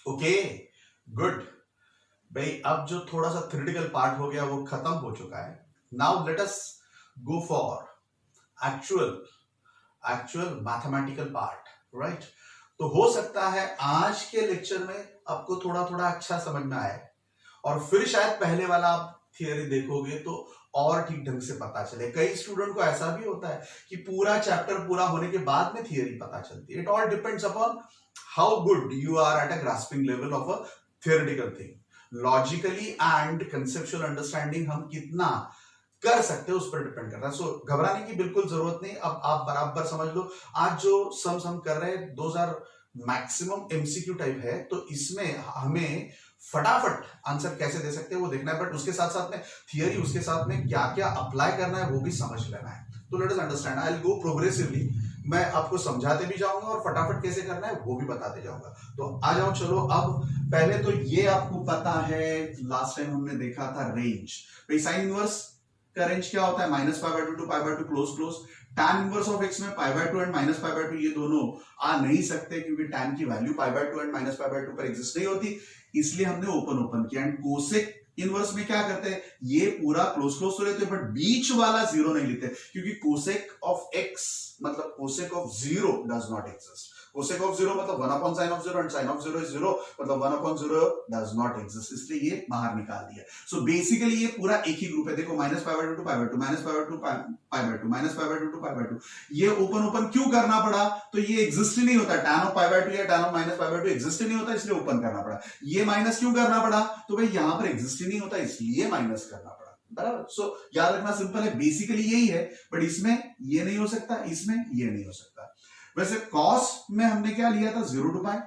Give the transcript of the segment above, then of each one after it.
Okay, good. भाई अब जो थोड़ा सा थ्योरेटिकल पार्ट हो गया वो खत्म हो चुका है। Now let us go for actual actual mathematical part, right. तो हो सकता है आज के लेक्चर में आपको थोड़ा थोड़ा अच्छा समझ में आए और फिर शायद पहले वाला आप थियरी देखोगे तो और ठीक ढंग से पता चले। कई स्टूडेंट को ऐसा भी होता है कि पूरा चैप्टर पूरा होने के बाद में थियरी पता चलती है। It all depends upon how good you are at a grasping level of a theoretical thing. Logically and conceptual understanding हम कितना कर सकते हो उस पर डिपेंड करता है। सो घबराने की बिल्कुल जरूरत नहीं। अब आप बराबर समझ लो, आज जो सम्स हम कर रहे हैं 2000 मैक्सिमम एमसीक्यू टाइप है, तो इसमें हमें फटाफट आंसर कैसे दे सकते हैं वो देखना है, बट उसके साथ साथ में थियरी, उसके साथ में क्या क्या अप्लाई करना है वो भी समझ लेना है। तो let us understand, I will go progressively. मैं आपको समझाते भी जाऊंगा और फटाफट कैसे करना है वो भी बताते जाऊंगा। तो आ जाओ, चलो। अब पहले तो ये आपको पता है, लास्ट टाइम हमने देखा था रेंज। भाई साइन इनवर्स का रेंज क्या होता है? Minus pi by two to pi by two close close. tan inverse of x में pi by two and minus pi by two ये दोनों आ नहीं सकते क्योंकि tan की value pi by two and minus pi by two पर exist नहीं होती, इसलिए हमने ओपन ओपन किया। एंड कोसेक इनवर्स में क्या करते हैं, ये पूरा क्लोज क्लोज तो लेते हैं बट बीच वाला जीरो नहीं लेते, क्योंकि कोसेक ऑफ x मतलब cosec of zero does not exist. Cosec of zero मतलब 1 upon sine of zero and sine of zero is zero, मतलब 1 upon zero does not exist, इसलिए ये बाहर निकाल दिया। सो बेसिकली ये पूरा एक ही ग्रुप है। देखो minus pi by to pi by to, minus pi by to pi by to, minus pi by to pi by two. ये ओपन ओपन क्यों करना पड़ा? तो ये एग्जिस्ट ही नहीं होता। tan of pi by two या tan of minus pi by two exist ही नहीं होता, इसलिए ओपन करना पड़ा। ये माइनस क्यों करना पड़ा? तो भाई यहां पर एग्जिस्ट ही नहीं होता, इसलिए माइनस करना पड़ा। बराबर। सो याद रखना सिंपल है, बेसिकली यही है, बट इसमें ये नहीं हो सकता, इसमें ये नहीं हो सकता। वैसे कॉस में हमने क्या लिया था? 0 टू पाई।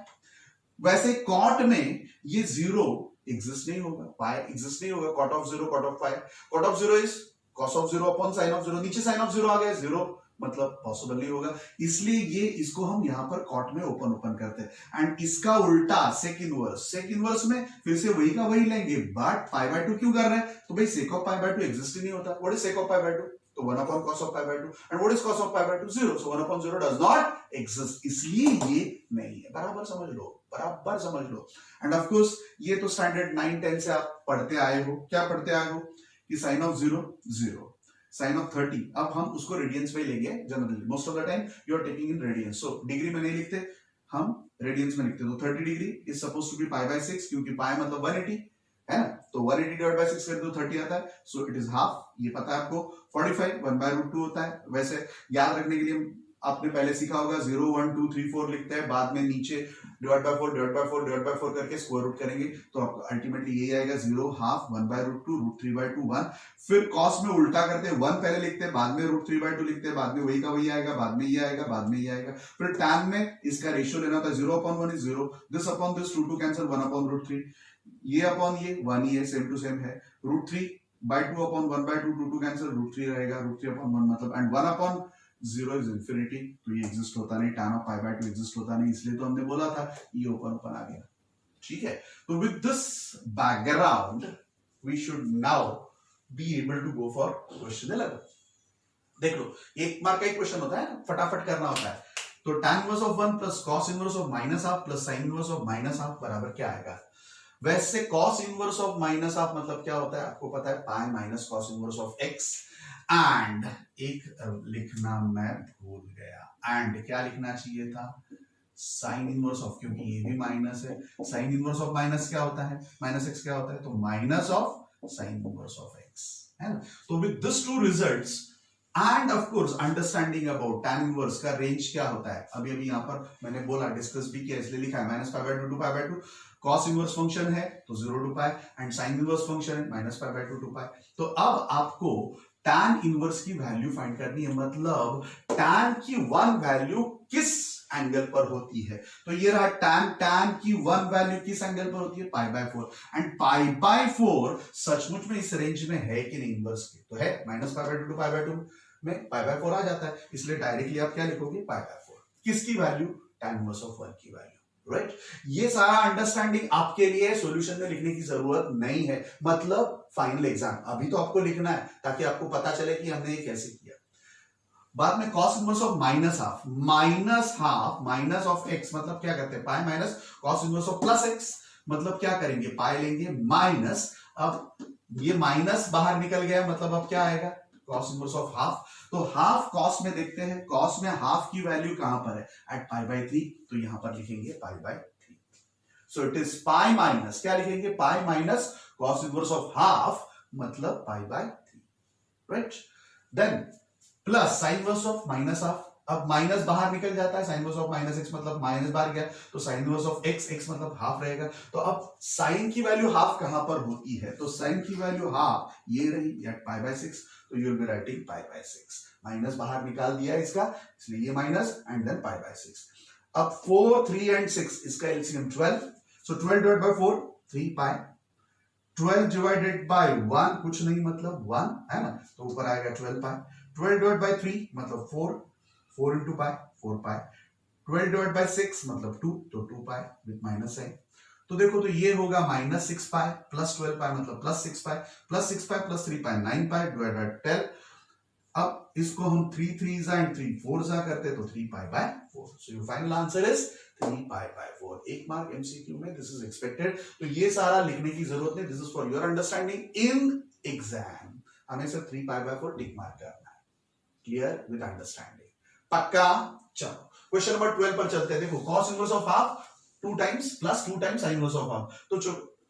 वैसे कॉट में ये 0 एग्जिस्ट नहीं होगा, पाई एग्जिस्ट नहीं होगा। Cot of 0 cot of pi, cot of 0 is cos of 0 upon sine of 0, नीचे साइन ऑफ 0 आ गया, 0 मतलब पॉसिबल नहीं होगा, इसलिए ये इसको हम यहां पर कॉट में ओपन ओपन करते हैं। एंड इसका उल्टा सेक इनवर्स, सेक इनवर्स में फिर से वही का वही लेंगे, बट पाई बाय टू क्यों कर रहे हैं? तो भाई sec of pi by two exist ही नहीं होता। What is sec of pi by two? तो 1 upon cos of pi by 2, and what is cos of pi by 2? 0, so 1 upon 0 does not exist, इसलिए ये नहीं है। बराबर समझ लो, बराबर समझ लो। एंड ऑफ कोर्स ये तो स्टैंडर्ड 9-10 से आप पढ़ते आए हो। क्या पढ़ते आए हो? कि साइन ऑफ 0 0, साइन ऑफ 30, अब हम उसको रेडियंस में लेंगे generally, most of the time you are taking in radians. So degree में नहीं लिखते, हम रेडियंस में लिखते। तो 30 degree is suppose to be pi by 6, क्योंकि पाई मतलब 180 है ना, तो 180 डिवाइड बाय 6 कर दो 30 आता है, सो इट इज हाफ, ये पता है आपको। 45 1 बाय रूट 2 होता है। वैसे याद रखने के लिए आपने पहले सीखा होगा 0 1 2 3 4 लिखते हैं, बाद में नीचे divide by 4 divide by 4 divide by 4 करके स्क्वायर रूट करेंगे, तो आपको अल्टीमेटली यही आएगा 0 half 1 by root 2 root 3 by 2 1। फिर कॉस में उल्टा करते हैं, 1 पहले लिखते हैं, बाद में रूट 3 बाय 2 लिखते हैं, बाद में वही का वही आएगा, बाद में ये आएगा, बाद में ये आएगा। फिर tan में इसका रेशियो लेना था, 0 upon 1 is 0, this upon this 2 cancel, 1 upon root 3, ये अपॉन ये 1 ही है, सेम टू सेम है। Root 3 by 2 upon 1 by 2, 2 cancel, root 3 रहेगा, रूट 3 अपॉन 1 मतलब, एंड 1 अपॉन 0 इज इंफिनिटी, तो ये एग्जिस्ट होता नहीं, tan of pi by 2 exist होता नहीं, इसलिए तो हमने बोला था ये ओपन ओपन आ गया। ठीक है, तो with this background we should now be able to go for question 11। देख लो, एक मार्क का एक क्वेश्चन होता है, फटाफट करना होता है। तो tan inverse of 1 plus cos inverse of minus half plus sin inverse of minus half बराबर क्या आएगा? वैसे cos inverse of minus half मतलब क्या होता है आपको पता है, पाई minus cos inverse of x। And एक लिखना मैं भूल गया, एंड क्या लिखना चाहिए था? साइन इनवर्स ऑफ, क्योंकि ये भी माइनस है, साइन इनवर्स ऑफ माइनस क्या होता है? माइनस एक्स क्या होता है? तो minus of sine inverse of x, है ना। तो with this two results and of course understanding about tan inverse का रेंज क्या होता है, अभी अभी यहां पर मैंने बोला, डिस्कस भी किया, इसलिए लिखा है minus pi by 2 to pi by 2। cos inverse function है तो 0 to pi, and sin inverse function है minus pi by 2 to pi. तो अब आपको tan इनवर्स की वैल्यू फाइंड करनी है, मतलब tan की वन वैल्यू किस एंगल पर होती है। तो ये रहा tan की वन वैल्यू किस एंगल पर होती है? Pi bye 4, and pi bye 4 सचमुच में इस रेंज में है कि नहीं इनवर्स के? तो है, minus pi by 2 to pi by 2 में पाई बाय 4 आ जाता है, इसलिए डायरेक्टली आप क्या लिखोगे? Pi by 4। किसकी वैल्यू? tan इनवर्स ऑफ 1 की वैल्यू, राइट। ये सारा अंडरस्टैंडिंग आपके लिए सॉल्यूशन में लिखने की जरूरत नहीं है, मतलब फाइनल एग्जाम अभी तो आपको लिखना है ताकि आपको पता चले कि हमने ये कैसे किया। बाद में cos inverse of minus half, minus of x मतलब क्या करते हैं पाई minus cos inverse of plus x मतलब क्या करेंगे पाई लेंगे माइनस, अब ये माइनस बाहर निकल गया मतलब अब क्या आएगा cos इनवर्स ऑफ हाफ। तो हाफ cos में देखते हैं, cos में हाफ की वैल्यू कहां पर है एट पाई बाई 3, तो यहां पर लिखेंगे pi by 3। So it is pi minus क्या लिखेंगे pi minus cos inverse of half मतलब pi by 3, right. Then plus sine inverse of minus half, अब माइनस बाहर निकल जाता है, sine inverse of minus x मतलब माइनस बाहर गया तो sine inverse of x, x मतलब हाफ रहेगा। तो अब साइन की वैल्यू हाफ कहां पर होती है, तो साइन की वैल्यू हाफ ये रही एट पाई बाई 6, तो you will be writing pi by 6, minus बाहर निकाल दिया इसका इसलिए ये माइनस एंड देन पाई बाई 6। अब 4, 3 एंड 6 इसका LCM 12, so 12 divide by 4 3 pi, 12 divided by 1 कुछ नहीं मतलब 1 है ना, तो ऊपर आएगा 12 पाई, 12 डिवाइड बाय 3 मतलब 4, 4 इंटू पाई 4 पाई, 12 डिवाइड बाय 6 मतलब 2, तो 2 पाई विद माइनस साइन। तो देखो तो ये होगा माइनस 6 पाई प्लस 12 पाई मतलब plus 6 pi, plus 6 pi plus 3 pi 9 pi divide by 12। अब इसको हम 3 3 एंड 3 4 करते तो 3 pi by 4, so your final answer is 3 pi by 4। एक मार्क एमसीक्यू में दिस इज एक्सपेक्टेड, तो ये सारा लिखने की जरूरत नहीं, this is for your understanding in exam. हमें सिर्फ 3 पाई बाय 4 टिक मार्क करना है, क्लियर विद अंडरस्टैंडिंग, पक्का। चलो क्वेश्चन नंबर 12 पर चलते हैं। देखो cos inverse of half 2 times plus 2 times sin inverse of half, तो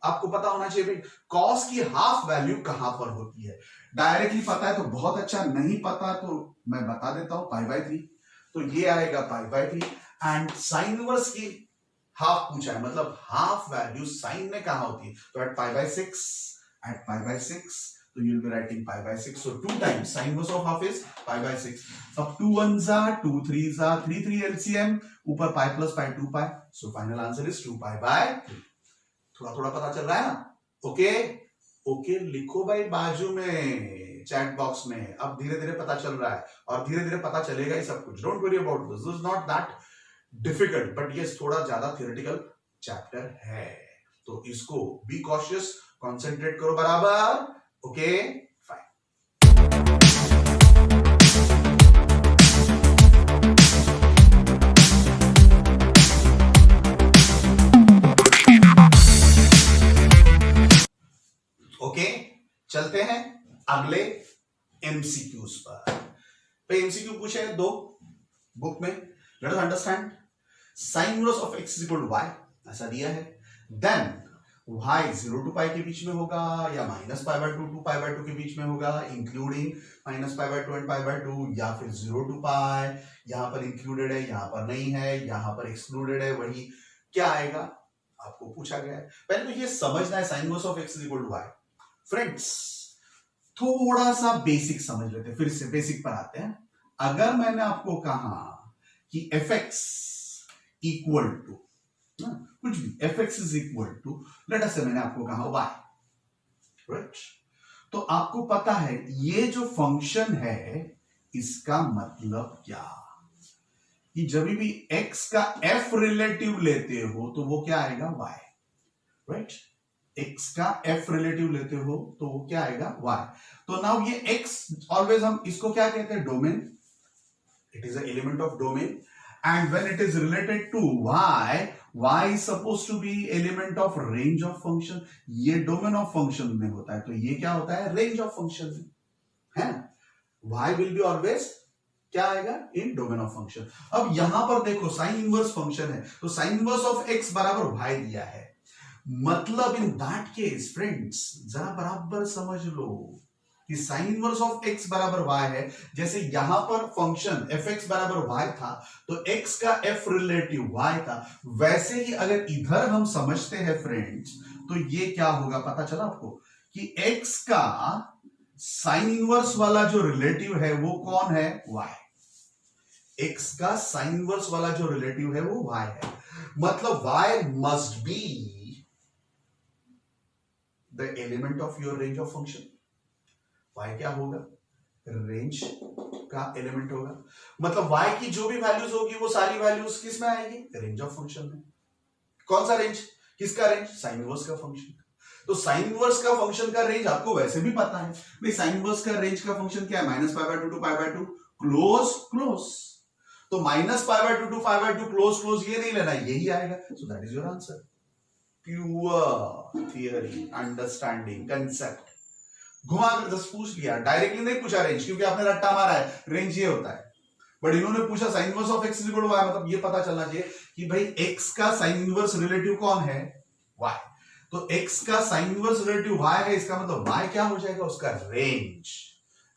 आपको पता होना चाहिए भाई cos की हाफ वैल्यू कहां पर होती है। डायरेक्टली पता है तो बहुत अच्छा, नहीं पता तो मैं बता देता हूं पाई बाई 3, तो ये आएगा पाई बाई 3 एंड sin इनवर्स की हाफ पूछा है मतलब हाफ वैल्यू sin में कहां होती है, तो at pi by 6, at pi by 6, so you will be writing pi by 6, so 2 times sin inverse of half is pi by 6। अब 2 1s are 2 3s are 3 3 LCM, ऊपर pi plus pi 2 pi, so final answer is 2 pi by 3। थोड़ा थोड़ा पता चल रहा है ना, okay okay लिखो भाई बाजू में चैट बॉक्स में, अब धीरे धीरे पता चल रहा है और धीरे धीरे पता चलेगा ही सब कुछ, don't worry about this is not that difficult, but ये थोड़ा ज्यादा थियोरेटिकल चैप्टर है, तो इसको बी कॉशियस, कॉन्सेंट्रेट करो बराबर, ओके फाइन। ओके चलते हैं अगले एमसीक्यूज पर। एमसीक्यू पूछे हैं 2 बुक में, let us understand. Sine inverse of x is equal to y ऐसा दिया है, देन y 0 टू पाई के बीच में होगा या minus pi by 2 to pi by 2 के बीच में होगा, including minus pi by 2 and pi by 2, या फिर 0 टू पाई, यहां पर इंक्लूडेड है यहां पर नहीं है, यहां पर एक्सक्लूडेड है, वही क्या आएगा आपको पूछा गया है। पहले तो ये समझना है sine inverse of x is equal to y। Friends थोड़ा सा बेसिक समझ लेते हैं, फिर से बेसिक पर आते हैं। अगर मैंने आपको कहा कि fx इक्वल टू कुछ भी fx is equal to let us say मैंने आपको कहा y, राइट, तो आपको पता है ये जो फंक्शन है इसका मतलब क्या, कि जब भी x का f रिलेटिव लेते हो तो वो क्या आएगा y, राइट, x का f रिलेटिव लेते हो तो वो क्या आएगा y। तो नाउ ये x ऑलवेज हम इसको क्या कहते हैं domain, it is a element of domain, and when it is related to y is supposed to be element of range of function, ये domain of function में होता है, तो ये क्या होता है range of function में, है ना, y will be always क्या आएगा इन डोमेन ऑफ फंक्शन। अब यहां पर देखो साइन इनवर्स फंक्शन है, तो साइन इनवर्स ऑफ x बराबर y दिया है, मतलब इन दैट केस फ्रेंड्स जरा बराबर समझ लो कि साइन इनवर्स ऑफ x बराबर y है, जैसे यहां पर फंक्शन fx बराबर y था तो x का f रिलेटिव y था, वैसे ही अगर इधर हम समझते हैं फ्रेंड्स तो ये क्या होगा पता चला आपको कि x का साइन इनवर्स वाला जो रिलेटिव है वो कौन है y, x का साइन इनवर्स वाला जो रिलेटिव है वो y है, मतलब y must be the element of your range of function. y क्या होगा रेंज का एलिमेंट होगा, मतलब y की जो भी वैल्यूज होगी वो सारी वैल्यूज किस में आएगी रेंज ऑफ फंक्शन में। कौन सा रेंज, किसका रेंज, साइन इनवर्स का फंक्शन। तो साइन इनवर्स का फंक्शन का रेंज आपको वैसे भी पता है भाई, साइन इनवर्स का रेंज का फंक्शन क्या है minus pi by 2 to pi by 2, close close, तो minus pi by 2 to pi by 2 close close ये नहीं लेना, यही आएगा. So that is your answer. Pure theory, understanding, concept. घुमा कर जस्ट पूछ लिया, डायरेक्टली नहीं पूछा रेंज, क्योंकि आपने रट्टा मारा है, रेंज ये होता है. बट इन्होंने पूछा sine inverse of x is equal to y, मतलब ये पता चलना चाहिए कि भाई एक्स का साइन इनवर्स रिलेटिव कौन है, वाई. तो एक्स का साइन इनवर्स रिलेटिव वाई है, इसका मतलब वाई क्या हो जाएगा, उसका रेंज,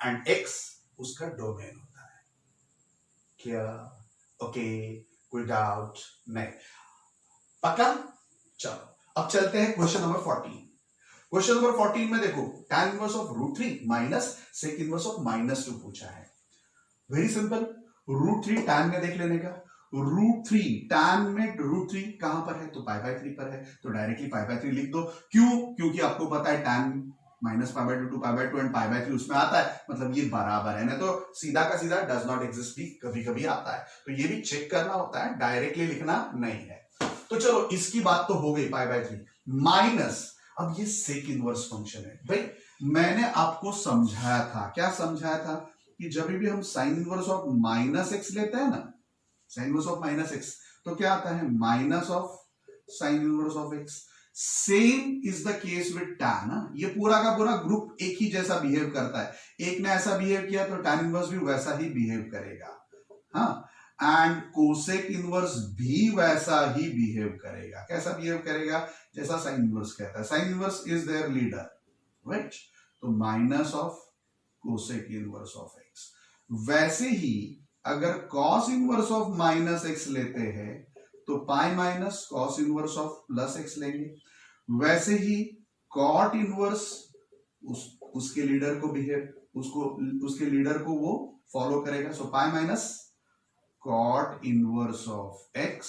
एंड एक्स उसका डोमेन होता है. क्या ओके, कोई डाउट नहीं, पक्का. चलो अब चलते हैं क्वेश्चन नंबर 14. क्वेश्चन नंबर 14 में देखो, tan inverse of √3 minus sec inverse of -2 पूछा है. वेरी सिंपल, √3 tan में देख लेने का. √3 tan में √3 कहां पर है, तो पाई बाय 3 पर है, तो डायरेक्टली पाई बाय 3 लिख दो. क्यों, क्योंकि आपको पता है tan minus pi by 2 to pi by 2 and pi by 3 उसमें आता है, मतलब ये बराबर है ना. तो सीधा का सीधा डज नॉट एग्जिस्ट भी कभी कभी आता है, तो ये भी चेक करना होता है, डायरेक्टली लिखना नहीं है. तो चलो इसकी बात तो हो गई, पाई बाय 3 माइनस, अब ये सेक इनवर्स फंक्शन है. भाई मैंने आपको समझाया था, क्या समझाया था, कि जब भी हम साइन इनवर्स ऑफ -x लेते हैं ना, साइन इनवर्स ऑफ -x, तो क्या आता है, minus of sine inverse of x. Same is the case with tan. ये पूरा का पूरा ग्रुप एक ही जैसा बिहेव करता है. एक ने ऐसा बिहेव किया तो tan इनवर्स भी वैसा ही बिहेव करेगा. हाँ, एंड कोसेक इनवर्स भी वैसा ही बिहेव करेगा. कैसा बिहेव करेगा, जैसा साइन इनवर्स कहता है. Sine inverse is their leader, right. तो minus of cosec inverse of x. वैसे ही अगर कॉस इनवर्स ऑफ -x लेते हैं तो pi minus cos inverse of +x लेंगे. वैसे ही कॉट इनवर्स उसके लीडर को बिहेव उसके लीडर को वो फॉलो करेगा. So pi minus cot inverse of x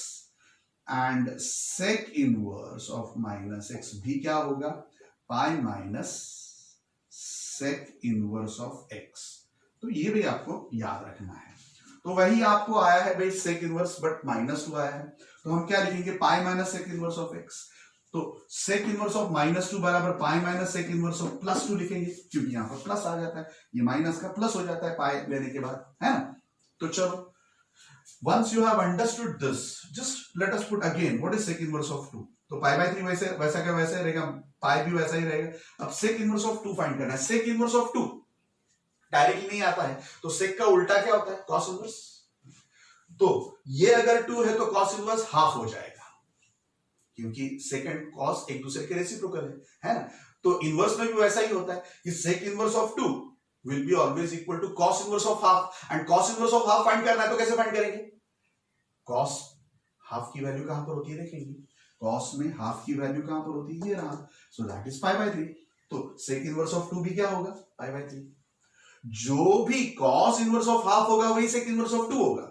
and sec inverse of -x भी क्या होगा, pi minus sec inverse of x. तो ये भी आपको याद रखना है. तो वही आपको आया है भाई sec inverse, बट -2 आया है, तो हम क्या लिखेंगे, pi minus sec inverse of x. तो sec inverse of -2 बराबर pi minus sec inverse of +2 लिखेंगे, क्योंकि यहां पर प्लस आ जाता है, ये माइनस का प्लस हो जाता है पाई लेने के बाद, है ना. तो चलो, once you have understood this, just let us put again what is sec inverse of 2. तो पाई बाय 3 वैसा का वैसा ही रहेगा, पाई भी वैसा ही रहेगा. अब sec inverse of 2 फाइंड करना है. sec inverse of 2 डायरेक्टली नहीं आता है, तो sec का उल्टा क्या होता है, cos inverse. तो ये अगर 2 है तो cos inverse हाफ हो जाएगा, क्योंकि sec एंड cos एक दूसरे के रेसिप्रोकल है ना. तो इनवर्स में भी वैसा ही होता है कि sec inverse of 2 will be always equal to cos inverse of half, and cos inverse of half find करना है तो कैसे फाइंड करेंगे, cos हाफ की वैल्यू कहां पर होती है, देखेंगे cos में हाफ की वैल्यू कहां पर होती है, ये रहा. सो दैट इज पाई बाय 3. तो sec इनवर्स ऑफ 2 भी क्या होगा, पाई बाय 3. जो भी cos इनवर्स ऑफ हाफ होगा वही sec इनवर्स ऑफ 2 होगा,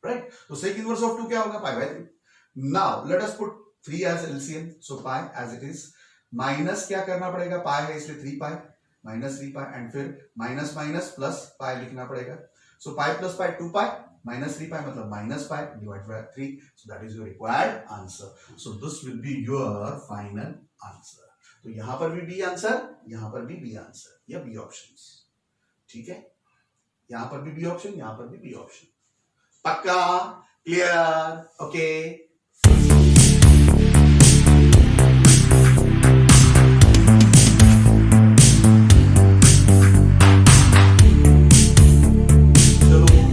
राइट. तो sec इनवर्स ऑफ 2 क्या होगा, pi by 3. Now let us put 3 as LCM. So pi as it is, minus क्या करना पड़ेगा, पाई है इसलिए 3 पाई माइनस 3 पाई, एंड फिर माइनस माइनस प्लस पाई लिखना पड़ेगा. सो पाई प्लस पाई 2 पाई माइनस 3 पाई मतलब minus pi divide by 3. So that is your required answer. So this will be your final answer. तो यहां पर भी बी आंसर, यहां पर भी बी आंसर, या बी ऑप्शंस. ठीक है, यहां पर भी बी ऑप्शन, यहां पर भी बी ऑप्शन. पक्का, क्लियर, ओके.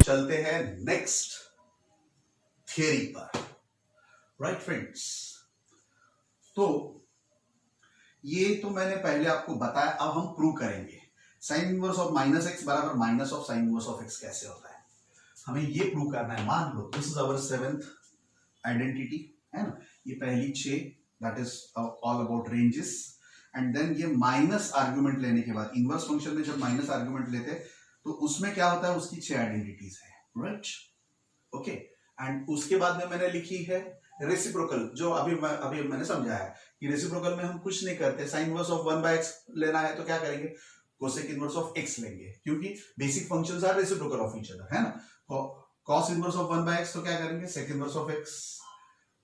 चलते हैं नेक्स्ट थियरी पर, राइट फ्रेंड्स. तो ये तो मैंने पहले आपको बताया, अब हम प्रूव करेंगे साइन इनवर्स ऑफ -x बराबर minus of sine inverse of x कैसे होता है. हमें ये प्रूव करना है. मान लो this is our 7th identity, है ना. ये पहली 6, that is all about ranges. And then ये माइनस आर्गुमेंट लेने के बाद, इनवर्स फंक्शन में जब माइनस आर्गुमेंट लेते तो उसमें क्या होता है, उसकी 6 आइडेंटिटीज है, राइट. ओके, एंड उसके बाद में मैंने लिखी है रेसिप्रोकल, जो अभी मैंने समझाया है कि रेसिप्रोकल में हम कुछ नहीं करते. साइन इनवर्स ऑफ 1/x लेना है तो क्या करेंगे, कोसेक इनवर्स ऑफ x लेंगे, क्योंकि basic functions are reciprocal of each other, है ना. cos इनवर्स ऑफ 1/x तो क्या करेंगे, sec inverse of x.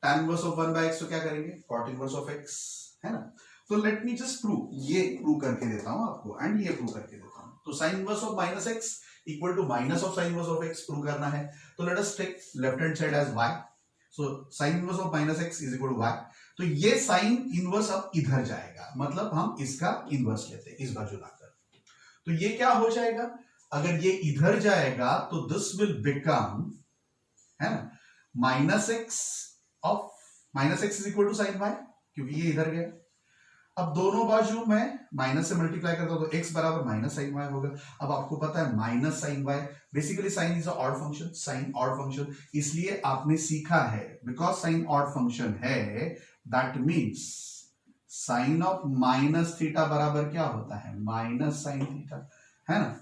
tan inverse of 1/x तो क्या करेंगे, cot इनवर्स ऑफ x, है ना. तो लेट मी जस्ट प्रूव, ये प्रूव करके देता हूं आपको, एंड ये प्रूव करके देता हूं. तो sine inverse of -x equal to minus of sine inverse of x prove करना है। तो let us take left hand side as y, so sine inverse of minus x is equal to y। तो ये sine inverse अब इधर जाएगा, मतलब हम इसका इनवर्स लेते हैं इस बाजू लाकर। तो ये क्या हो जाएगा, अगर ये इधर जाएगा तो दिस विल बिकम, है ना, minus x of minus x is equal to sine y, क्योंकि ये इधर गया। अब दोनों बाजू में माइनस से मल्टीप्लाई करता हूं तो x बराबर माइनस साइन वाई होगा। अब आपको पता है minus sine y, basically sine is odd function, sine odd function, इसलिए आपने सीखा है बिकॉज साइन ऑड फंक्शन है, that means sine of minus theta बराबर क्या होता है, माइनस साइन थीटा, है ना।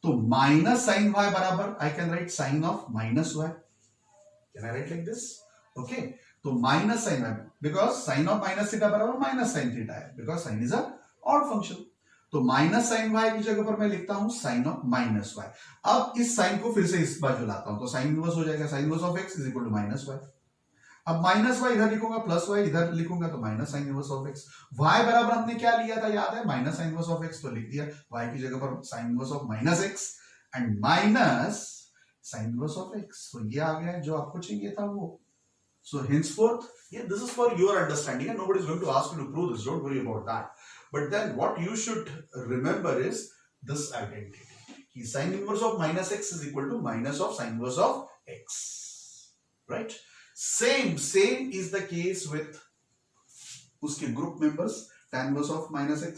तो माइनस साइन वाई बराबर I can write sine of minus y, can I write like this, okay. तो minus sine y, because sine of minus theta बराबर माइनस साइन थीटा है, because sine is a odd function. तो minus sine y की जगह पर मैं लिखता हूं साइन ऑफ माइनस वाई। अब इस साइन को फिर से इस बाजू लाता हूं तो साइन इनवर्स हो जाएगा, sine inverse of x is equal to minus y. अब माइनस वाई इधर लिखूंगा, प्लस वाई इधर लिखूंगा, तो minus sine inverse of x. Y बराबर हमने क्या लिया था, याद है, minus sine inverse of x, तो लिख दिया वाई की जगह पर sine inverse of minus x and minus sine inverse of x. तो ये आ गया जो आपको चाहिए था वो। So henceforth, yeah, this is for your understanding and nobody is going to ask you to prove this, don't worry about that. But then what you should remember is this identity. Sin inverse of minus x is equal to minus of sin inverse of x. Right? Same is the case with उसके group members, tan inverse of minus x,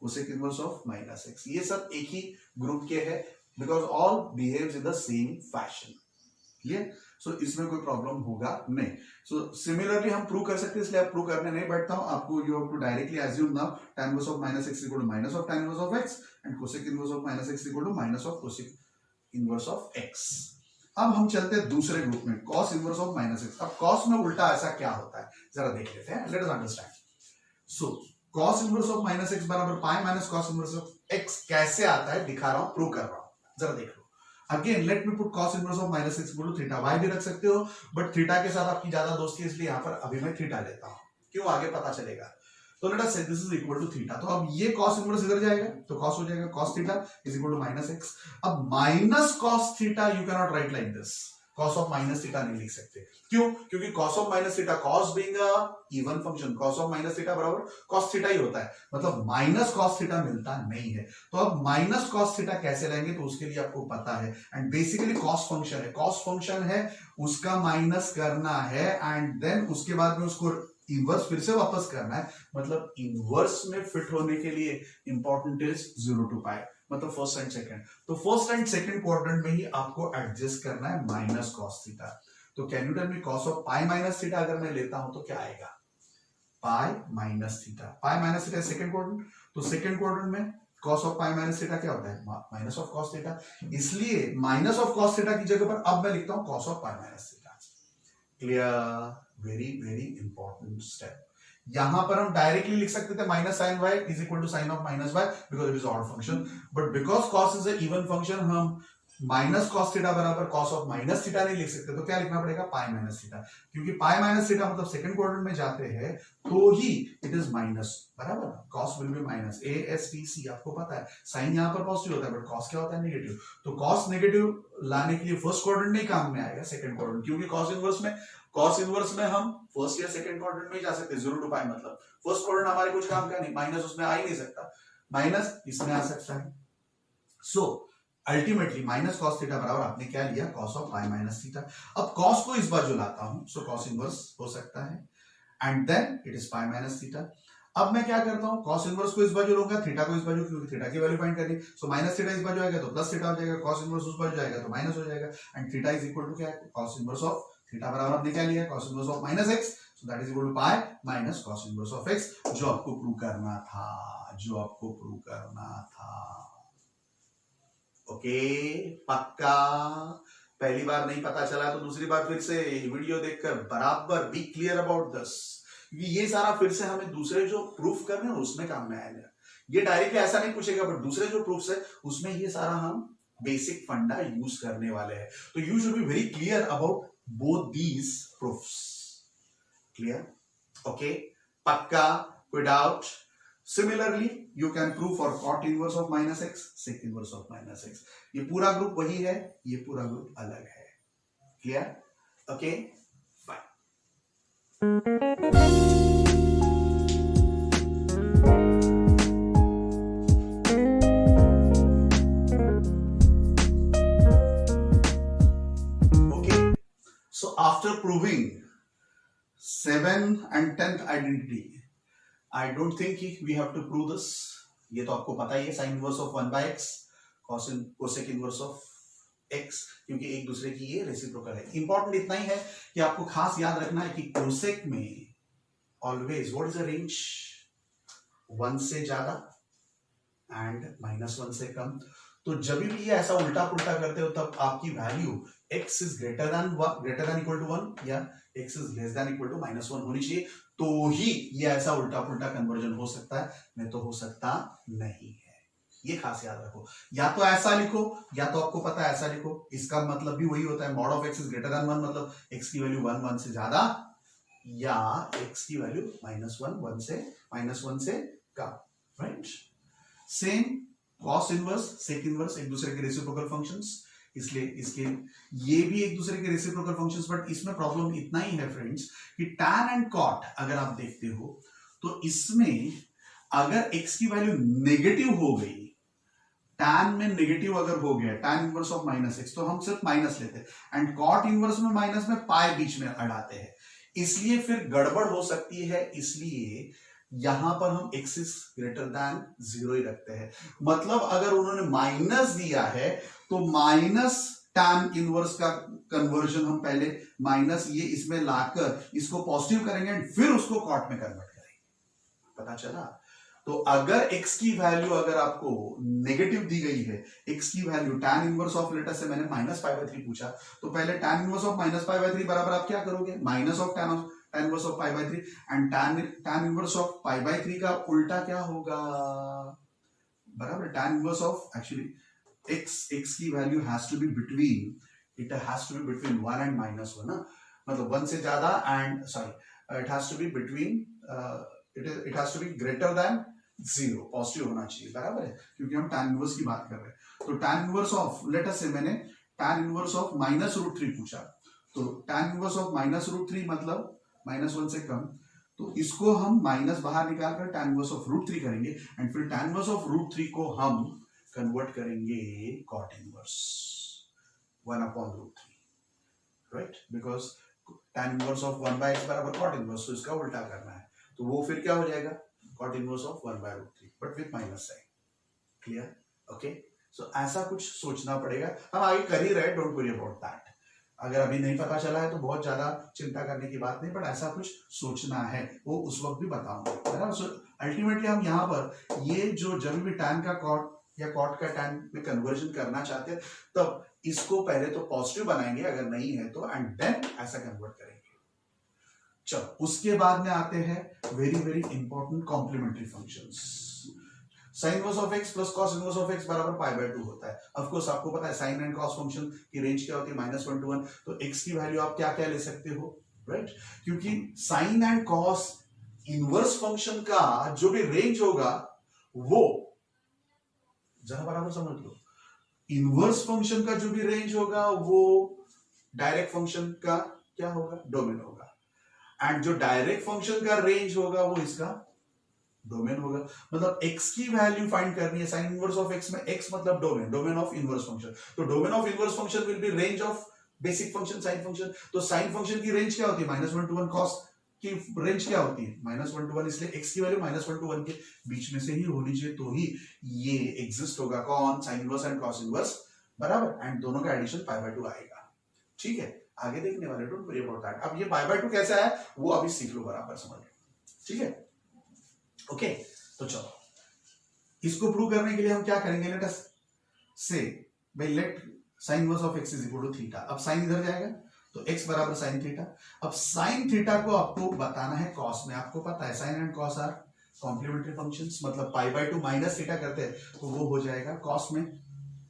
cosec inverse of minus x. ये सब एक ही group के है because all behaves in the same fashion. Clear? सो इसमें कोई problem होगा नहीं। सो सिमिलरली हम प्रूव कर सकते हैं, इसलिए आप प्रूव करने नहीं बैठता हूं, आपको you have to directly assume now tan inverse of minus x equal to minus of tan inverse of x and cosec inverse of minus x equal to minus of cosec inverse of x। अब हम चलते हैं दूसरे group में, cos inverse of minus x। अब cos में उल्टा ऐसा क्या होता है जरा देख लेते हैं, late us understand. So cos inverse of minus x बराबर पाई minus cos inverse of x कैसे आता है दिखा रहा हूं, प्रूव कर रहा हूं, जरा देख लो। Again let me put cos inverse of minus x equal to theta, y भी रख सकते हो बट थीटा के साथ आपकी ज्यादा दोस्ती है इसलिए यहां पर अभी मैं थीटा लेता हूं, क्यों आगे पता चलेगा। तो let us say this is equal to theta. तो अब ये cos इनवर्स इधर जाएगा तो cos हो जाएगा cos theta is equal to minus x. अब minus cos theta you can not write like this, cos of minus theta नहीं लिख सकते, क्यों, क्योंकि cos of minus theta, cos being a even function, cos of minus theta बराबर cos theta ही होता है, मतलब माइनस cos थीटा मिलता नहीं है। तो अब माइनस cos थीटा कैसे लाएंगे, तो उसके लिए आपको पता है एंड बेसिकली cos फंक्शन है, cos फंक्शन है उसका माइनस करना है एंड देन उसके बाद में उसको इनवर्स फिर से वापस करना है, मतलब इनवर्स में फिट होने के लिए इंपॉर्टेंट इज 0 to पाई, मतलब फर्स्ट एंड सेकंड। तो फर्स्ट एंड सेकंड क्वाड्रेंट में ही आपको एडजस्ट करना है माइनस cos थीटा। तो can you tell me cos of pi minus theta अगर मैं लेता हूं तो क्या आएगा, pi minus theta. Pi minus theta second quadrant, तो सेकंड क्वाड्रेंट में cos of pi minus theta क्या होता है, माइनस ऑफ cos थीटा, इसलिए माइनस ऑफ cos थीटा की जगह पर अब मैं लिखता हूं cos of pi minus theta. Clear, very very important step. यहां पर हम डायरेक्टली लिख सकते थे minus sine y is equal to sine of minus y because it is odd function, but because cos is a even function हम minus cos theta बराबर cos of minus theta नहीं लिख सकते, तो क्या लिखना पड़ेगा, पाई माइनस थीटा, क्योंकि पाई माइनस थीटा मतलब सेकंड क्वाड्रेंट में जाते हैं तो ही इट इज माइनस, बराबर, cos will be minus, A S T C आपको पता है, साइन यहां पर पॉजिटिव होता है बट cos क्या होता है, नेगेटिव। तो cos नेगेटिव लाने के लिए फर्स्ट क्वाड्रेंट नहीं काम में आएगा, सेकंड क्वाड्रेंट, क्योंकि cos इनवर्स में हम फर्स्ट या सेकंड क्वाड्रेंट में जा सकते हैं 0 to पाई, मतलब फर्स्ट क्वाड्रेंट हमारे कुछ काम का नहीं, माइनस उसमें आ ही नहीं सकता, माइनस इसमें आ सकता है। So ultimately minus cos theta बराबर आपने क्या लिया, cos of pi minus theta. अब cos को इस बाजू लाता हूं, सो cos इनवर्स हो सकता है and then it is pi minus theta. अब मैं क्या करता हूं, cos इनवर्स को इस बाजू लूंगा, थीटा को इस बाजू, क्योंकि थीटा की वैल्यू फाइंड करनी, सो माइनस थीटा इस बाजू आएगा तो प्लस थीटा हो जाएगा, cos इनवर्स उस बाजू जाएगा तो माइनस हो जाएगा and theta is equal to क्या है, cos इनवर्स ऑफ थीटा बराबर आपने क्या लिया, cos inverse of minus x, so that is equal to pi minus cos inverse of x, जो आपको प्रूव करना था, ओके, पक्का। पहली बार नहीं पता चला तो दूसरी बार फिर से वीडियो देखकर बराबर बी क्लियर अबाउट दिस, क्योंकि ये सारा फिर से हमें दूसरे जो प्रूफ करने हैं उसमें काम में आएगा। ये डायरेक्टली ऐसा नहीं पूछेगा बट दूसरे जो प्रूफ्स है उसमें ये सारा हम बेसिक फंडा यूज करने वाले हैं। तो you should be very clear about both these proofs. Clear, okay, पक्का, कोई doubt? Similarly you can prove for cot inverse of minus x, sec inverse of minus x. ये पूरा ग्रुप वही है, ये पूरा ग्रुप अलग है। Clear? Okay fine. Okay, so after proving 7th and 10th identity, I don't think we have to prove this. ये तो आपको पता ही है, sine inverse of 1 by x, cosec inverse of x, क्योंकि एक दूसरे की ये रेसिप्रोकल है। इंपॉर्टेंट इतना ही है कि आपको खास याद रखना है कि कोसेक में always what is the range, 1 से ज्यादा एंड -1 से कम। तो जब भी ये ऐसा उल्टा पुल्टा करते हो तब आपकी value x is greater than equal to 1 या x is less than equal to -1 होनी चाहिए, तो ही ये ऐसा उल्टा पुल्टा कन्वर्जन हो सकता है, नहीं तो हो सकता नहीं है। ये खास याद रखो, या तो ऐसा लिखो या तो आपको पता है ऐसा लिखो। इसका मतलब भी वही होता है, mod of x is greater than 1 मतलब x की वैल्यू 1 से ज्यादा या x की वैल्यू -1 से कम, right? Same cos inverse, sec inverse एक दूसरे के रेसिप्रोकल फंक्शंस, इसलिए इसके ये भी एक दूसरे के रेसिप्रोकल फंक्शंस। बट इसमें प्रॉब्लम इतना ही है फ्रेंड्स कि tan एंड cot अगर आप देखते हो तो इसमें अगर x की वैल्यू नेगेटिव हो गई, tan में नेगेटिव अगर हो गया tan इनवर्स ऑफ -x, तो हम सिर्फ माइनस लेते हैं, एंड cot इनवर्स में माइनस में पाई बीच में अड़ाते हैं, इसलिए फिर गड़बड़ हो सकती है। इसलिए यहां पर हम x इज ग्रेटर देन 0 ही रखते हैं। मतलब अगर उन्होंने माइनस दिया है तो माइनस tan इनवर्स का कन्वर्जन हम पहले माइनस ये इसमें लाकर इसको पॉजिटिव करेंगे एंड फिर उसको कॉट में कन्वर्ट करेंगे। पता चला? तो अगर x की वैल्यू अगर आपको नेगेटिव दी गई है, x की value tan inverse of later से मैंने -π/3 पूछा, तो पहले tan इनवर्स ऑफ -π/3 बराबर आप क्या करोगे, minus of tan inverse of π/3, and tan inverse of π/3 का उल्टा क्या होगा, बराबर tan inverse of actually x की value has to be between, it has to be between 1 and -1 ना, मतलब 1 से ज्यादा and sorry it has to be between it has to be greater than 0, positive होना चाहिए, बराबर है, क्योंकि हम tan इनवर्स की बात कर रहे हैं। तो tan inverse of late us say मैंने tan इनवर्स ऑफ -√3 पूछा, तो tan इनवर्स ऑफ -√3 मतलब -1 से कम, तो इसको हम माइनस बाहर निकालकर tan इनवर्स ऑफ √3 करेंगे एंड फिर tan इनवर्स ऑफ √3 को हम कन्वर्ट करेंगे cot inverse 1/√3, right? Because tan inverse of 1/x बराबर cot इनवर्स, तो इसका उल्टा करना है, तो वो फिर क्या हो जाएगा, cot inverse of 1/√3 but with minus sine. Clear? Okay, so ऐसा कुछ सोचना पड़ेगा, हम आगे कर ही रहे, डोंट वरी अबाउट दैट। अगर अभी नहीं पता चला है तो बहुत ज्यादा चिंता करने की बात नहीं, बट ऐसा कुछ सोचना है वो उस वक्त भी बताऊंगा, है ना? सो अल्टीमेटली हम यहाँ पर ये जो जब भी tan का cot या cot का tan में कन्वर्जन करना चाहते हैं तब इसको पहले तो पॉजिटिव बनाएंगे अगर नहीं है तो, एंड देन ऐसा कन्वर्ट करेंगे। चलो उसके बाद में आते हैं very very important complementary functions. Sine inverse of x plus cos inverse of x बराबर π/2 होता है। ऑफ कोर्स आपको पता है साइन एंड कॉस फंक्शन की रेंज क्या होती है, -1 to 1, तो x की वैल्यू आप क्या क्या ले सकते हो, राइट? क्योंकि sine and cos inverse function का जो भी रेंज होगा वो जरा बराबर समझ लो, इनवर्स फंक्शन का जो भी रेंज होगा वो डायरेक्ट फंक्शन का क्या होगा, डोमेन होगा, एंड जो डायरेक्ट फंक्शन का रेंज होगा वो इसका डोमेन होगा। मतलब x की वैल्यू फाइंड करनी है, साइन इनवर्स ऑफ x में x मतलब डोमेन ऑफ इनवर्स फंक्शन, तो domain of inverse function will be range of basic function sine function. तो साइन फंक्शन की रेंज क्या होती है, -1 to 1, कॉस की रेंज क्या होती है, -1 to 1, इसलिए x की वैल्यू -1 to 1 के बीच में से ही होनी चाहिए, तो ही ये एग्जिस्ट होगा कौन, sine inverse and cos inverse, बराबर, एंड दोनों का एडिशन π/2 आएगा। ठीक है, आगे देखने वाले, डोंट वरी अबाउट दैट। अब ये π/2 कैसा है वो अभी सीख लो, बराबर समझ लो, ठीक है? ओके, तो चलो इसको प्रूव करने के लिए हम क्या करेंगे, लेट अस से भाई let sine inverse of x is equal to theta. अब साइन इधर जाएगा तो x बराबर साइन थीटा। अब साइन थीटा को आपको बताना है कॉस में, आपको पता है sine and cos are complementary functions, मतलब π/2 माइनस थीटा करते हैं तो वो हो जाएगा कॉस में,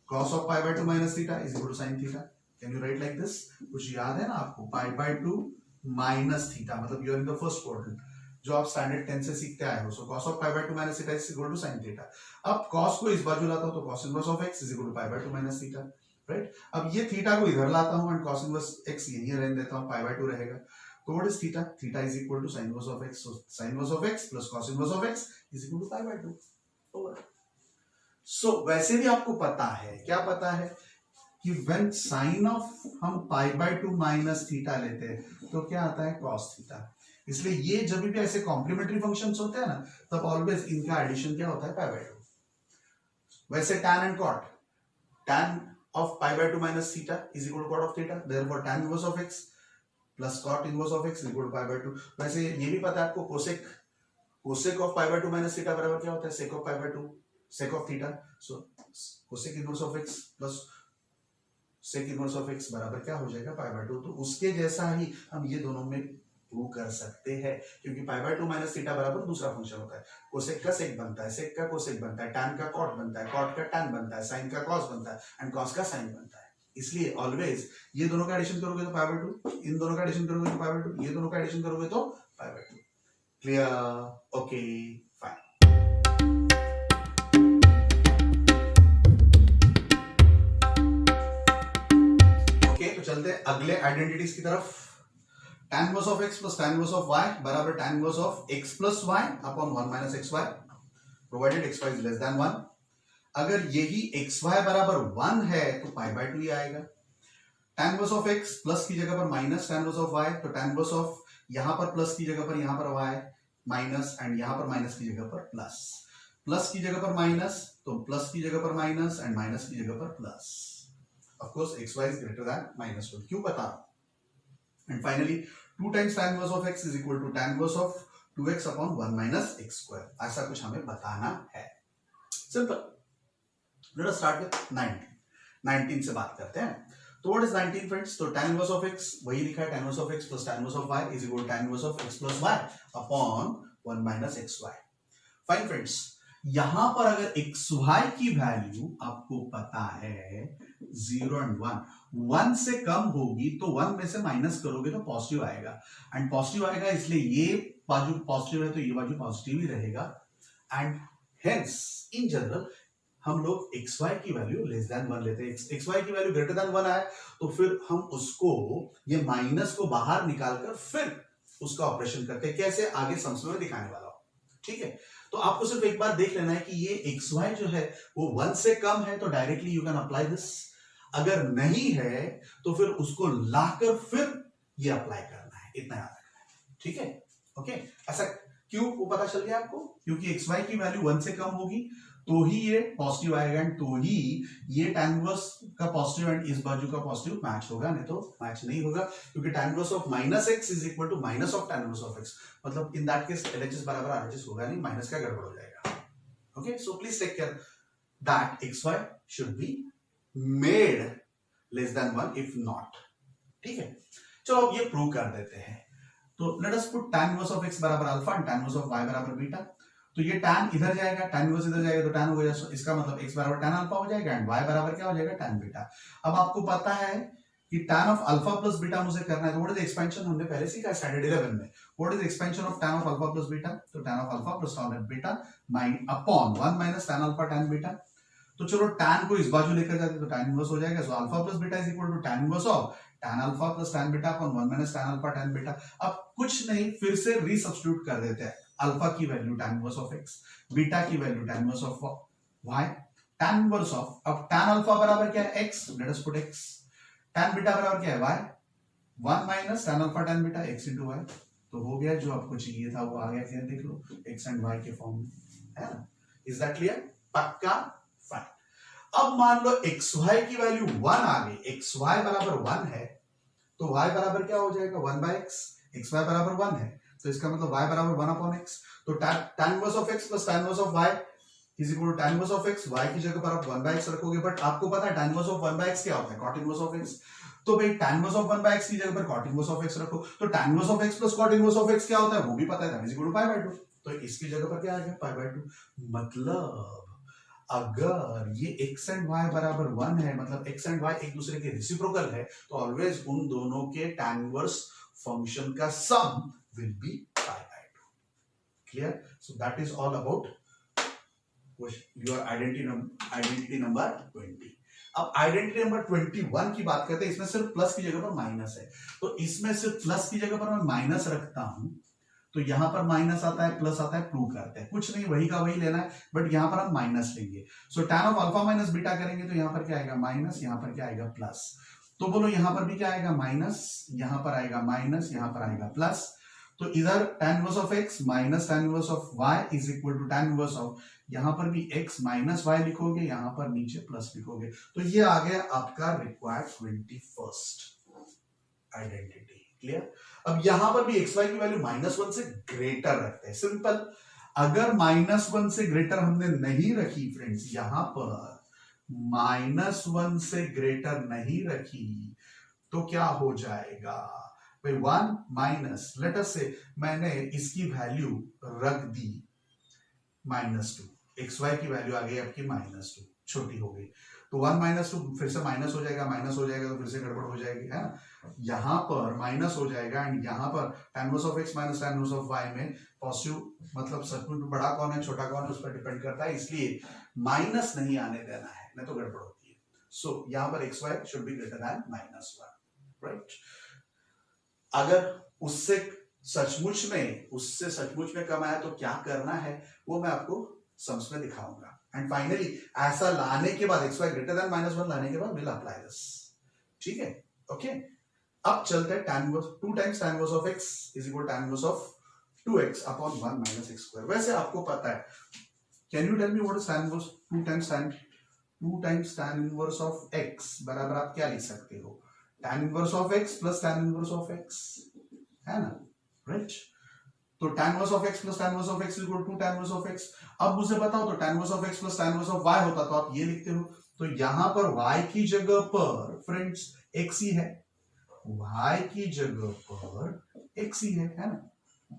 cos of π/2 minus theta is equal to sine theta. Can you write like this? कुछ याद है ना आपको, π/2 माइनस थीटा मतलब you are in the first quadrant, जो आप स्टैंडर्ड 10 से सीखते आए हो। So cos of pi by 2 minus theta is equal to sin theta. अब cos को इस बाजू लाता हूं तो cos inverse of x is equal to pi by 2 minus theta, right. अब ये थीटा को इधर लाता हूं एंड cos इनवर्स x यहीं रहने देता हूं, पाई बाय 2 रहेगा। तो what is theta? Theta is equal to sin inverse of x, so sin inverse of x plus cos inverse of x is equal to pi by 2 over. सो वैसे भी आपको पता है, क्या पता है कि व्हेन साइन ऑफ हम पाई बाय 2 माइनस थीटा लेते हैं तो क्या आता है? cos theta. इसलिए ये जब भी ऐसे कॉम्प्लीमेंट्री फंक्शंस होते हैं ना, तब ऑलवेज इनका एडिशन क्या होता है? Pi by 2। वैसे tan and cot, tan of pi by 2 minus theta is equal to cot of theta, therefore tan inverse of x plus cot inverse of x is equal to pi by 2। वैसे ये भी पता है आपको, cosec of pi by 2 minus theta बराबर क्या होता है? sec of pi by 2 sec of theta. So cosec inverse of x plus sec inverse of x बराबर क्या हो जाएगा? पाई बाय 2। तो उसके जैसा ही हम ये दोनों में प्रूव कर सकते हैं, क्योंकि पाई बाय 2 माइनस थीटा बराबर दूसरा फंक्शन होता है। कोसेक का सेक बनता है, सेक का कोसेक बनता है, tan का cot बनता है, cot का tan बनता है, sin का cos बनता है एंड cos का sin बनता है। इसलिए ऑलवेज ये दोनों का एडिशन करोगे तो पाई बाय 2, इन दोनों का एडिशन करोगे तो पाई बाय 2, ये दोनों का एडिशन करोगे तो पाई by 2। Clear? Okay fine. Okay तो चलते हैं अगले आइडेंटिटीज की तरफ। tan inverse of x plus tan inverse of y बराबर tan inverse of x plus y upon 1 minus xy provided xy is less than 1। अगर यही xy बराबर 1 है तो पाई बाय 2 ही आएगा। tan inverse of x plus की जगह पर minus tan inverse of y, तो tan इनवर्स ऑफ यहां पर प्लस की जगह पर यहां पर y माइनस एंड यहां पर माइनस की जगह पर प्लस, प्लस की जगह पर माइनस तो प्लस की जगह पर माइनस एंड माइनस की जगह पर plus. Of course xy is greater than -1, क्यों पता? And finally 2 times tan inverse of x is equal to tan inverse of 2x upon 1 minus x square. ऐसा कुछ हमें बताना है। Simple. Let us start with 19 से बात करते हैं। तो व्हाट इज 19 फ्रेंड्स? तो tan इनवर्स ऑफ x वही लिखा है, tan inverse of x plus tan inverse of y is equal to tan inverse of x plus y upon 1 minus xy। Fine friends, यहां पर अगर xy की value आपको पता है 0 एंड 1 से कम होगी तो 1 में से माइनस करोगे तो पॉजिटिव आएगा, एंड पॉजिटिव आएगा इसलिए ये बाजू पॉजिटिव है तो ये बाजू पॉजिटिव ही रहेगा। एंड हेंस इन जनरल हम लोग xy की वैल्यू लेस देन 1 लेते हैं। xy की वैल्यू ग्रेटर देन 1 आए तो फिर हम उसको ये माइनस को बाहर निकालकर फिर उसका ऑपरेशन करते हैं। कैसे? आगे सम्स में दिखाने वाला हूं, ठीक है। तो आपको सिर्फ एक बार देख लेना है कि ये xy जो है वो 1 से कम है तो directly you can apply this, अगर नहीं है तो फिर उसको लाकर फिर ये अप्लाई करना है, इतना याद रखना है, ठीक है। ओके, ऐसा क्यों वो पता चल गया आपको? क्योंकि xy की वैल्यू 1 से कम होगी तो ही ये पॉजिटिव आएगा एंड तो ही ये tan इनवर्स का पॉजिटिव एंड इस बाजू का पॉजिटिव मैच होगा, नहीं तो मैच नहीं होगा, क्योंकि tan inverse of minus x is equal to minus of tan inverse of x। मतलब इन दैट केस LHS बराबर RHS होगा नहीं, माइनस का गड़बड़ हो जाएगा। Okay, so please take care that xy should be made less than 1 if not, ठीक है। चलो अब ये प्रूव कर देते हैं। तो let us put tan inverse of x बराबर alpha and tan inverse of y बराबर बीटा। तो ये tan इधर जाएगा, tan इनवर्स इधर जाएगा तो tan हो गया, इसका मतलब x बराबर tan अल्फा हो जाएगा एंड y बराबर क्या हो जाएगा? tan beta. अब आपको पता है कि tan of alpha plus beta मुझे करना है, तो व्हाट इज एक्सपेंशन? हमने पहले सीखा स्टैंडर्ड 11 में। What is expansion of tan of alpha plus beta? तो tan of alpha plus tan of beta upon 1 minus tan alpha tan beta. तो चलो tan को इस बाजू लेकर जाते तो tan इनवर्स हो जाएगा, so alpha plus beta is equal to tan inverse of tan alpha plus tan beta upon 1 minus tan alpha tan beta. अब कुछ नहीं, फिर से रीसब्स्टिट्यूट कर देते हैं। अल्फा की value tan inverse of x, beta की value tan inverse of y, tan inverse of, अब tan अल्फा बराबर क्या है? x, let us put x, tan beta बराबर क्या है? y, 1 minus tan alpha tan beta x into y। तो हो गया, जो आपको चाहिए था वो आ गया। क्या देख लो, x एंड y के फॉर्म में, है ना? Is that clear? पक्का? फाइन। अब मान लो xy की वैल्यू 1 आ गई, xy बराबर 1 है तो y बराबर क्या हो जाएगा? 1 बाय x। xy बराबर 1 है तो इसका मतलब y बराबर 1 अपॉन x। तो tan inverse of x plus tan inverse of y is equal to tan inverse of x, y की जगह पर आप 1 बाय x रखोगे, बट आपको पता है tan inverse of 1 by x क्या होता है? cot inverse of x। तो भाई tan inverse of 1 by x की जगह पर cot इनवर्स ऑफ x रखो, तो tan inverse of x plus cot inverse of x क्या होता है वो भी पता है, is equal to pi by 2। तो इसकी जगह पर क्या आ गया? Pi by 2। मतलब अगर ये x एंड y बराबर 1 है, मतलब x एंड y एक दूसरे के रेसिप्रोकल है, तो ऑलवेज उन दोनों के tan इनवर्स फंक्शन का sum will be pi by 2। Clear? So that is all about your identity number 20. अब आइडेंटिटी नंबर 21 की बात करते हैं. इसमें सिर्फ प्लस की जगह पर माइनस है, तो इसमें सिर्फ प्लस की जगह पर मैं माइनस रखता हूं, तो यहां पर माइनस आता है, प्लस आता है, प्रूव करते हैं. कुछ नहीं, वही का वही लेना है, बट यहां पर हम माइनस लेंगे. सो tan of alpha minus beta करेंगे तो यहां पर क्या आएगा माइनस, यहां पर क्या आएगा प्लस. तो बोलो यहां पर भी क्या आएगा माइनस, यहां पर आएगा माइनस, यहां पर आएगा प्लस. तो इधर tan inverse of x minus tan inverse of y is equal to tan inverse of, यहां पर भी x माइनस y लिखोगे, यहां पर नीचे प्लस लिखोगे. तो ये आ गया आपका रिक्वायर्ड 21st आइडेंटिटी. क्लियर? अब यहां पर भी xy की वैल्यू -1 से ग्रेटर रखते हैं. सिंपल. अगर -1 से ग्रेटर हमने नहीं रखी फ्रेंड्स, यहां पर -1 से ग्रेटर नहीं रखी, तो क्या हो जाएगा भाई 1 माइनस, लेट अस से मैंने इसकी वैल्यू रख दी -2, xy की वैल्यू आ गई आपकी -2, छोटी हो गई. तो 1 -2 फिर से माइनस हो जाएगा, माइनस हो जाएगा तो फिर से गड़बड़ हो जाएगी, है ना? यहां पर माइनस हो जाएगा एंड यहां पर tan inverse of x minus tan inverse of y में पॉजिटिव मतलब सचमुच में बड़ा कौन है छोटा कौन है उस पर डिपेंड करता है, इसलिए माइनस नहीं आने देना है, नहीं तो गड़बड़ होती है. सो यहां पर xy should B greater than -1, right? अगर उससे सचमुच में कम आया तो क्या करना है वो मैं आपको सम्स में दिखाऊंगा. एंड फाइनली ऐसा लाने के बाद xy ग्रेटर देन -1 लाने के बाद विल अप्लाई दिस. ठीक है? ओके. अब चलते हैं tan inverse 2 times tan inverse of x is equal tan inverse of 2x upon 1 minus x square. वैसे आपको पता है, can you tell me what is tan inverse 2 times tan inverse of x बराबर आप क्या लिख सकते हो? tan inverse of x plus tan inverse of x, है ना? राइट? तो tan inverse of x plus tan inverse of x equal to tan inverse of x. अब मुझे बताओ तो tan inverse of x plus tan inverse of y होता तो आप ये लिखते हो. तो यहां पर y की जगह पर फ्रेंड्स x ही है, y की जगह पर x ही है ना?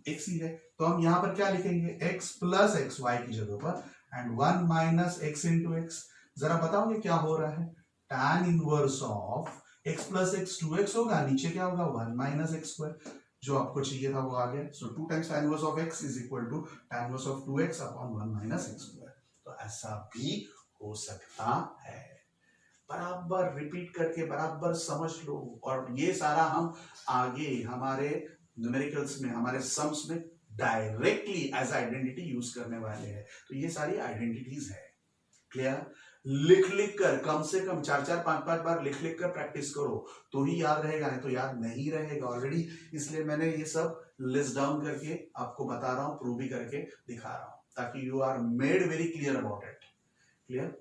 x ही है. तो हम यहां पर क्या लिखेंगे x प्लस x y की जगह पर and 1 minus x into x. जरा बताओगे क्या हो रहा है? tan inverse of x plus x 2x होगा, नीचे क्या होगा 1 माइनस x स्क्वायर. जो आपको चाहिए था वो आ गया. So 2 times tan inverse of x is equal to tan inverse of 2x upon 1 minus x square. तो ऐसा भी हो सकता है. बराबर रिपीट करके बराबर समझ लो, और ये सारा हम आगे हमारे न्यूमेरिकल्स में, हमारे सम्स में डायरेक्टली एज आइडेंटिटी यूज करने वाले हैं. तो ये सारी आइडेंटिटीज है. क्लियर? लिख कर कम से कम 4-4 5-5 बार लिख कर प्रैक्टिस करो तो ही याद रहेगा, नहीं तो याद नहीं रहेगा ऑलरेडी. इसलिए मैंने ये सब लिस्ट डाउन करके आपको बता रहा हूं, प्रूव भी करके दिखा रहा हूं, ताकि you are made very clear about it. Clear?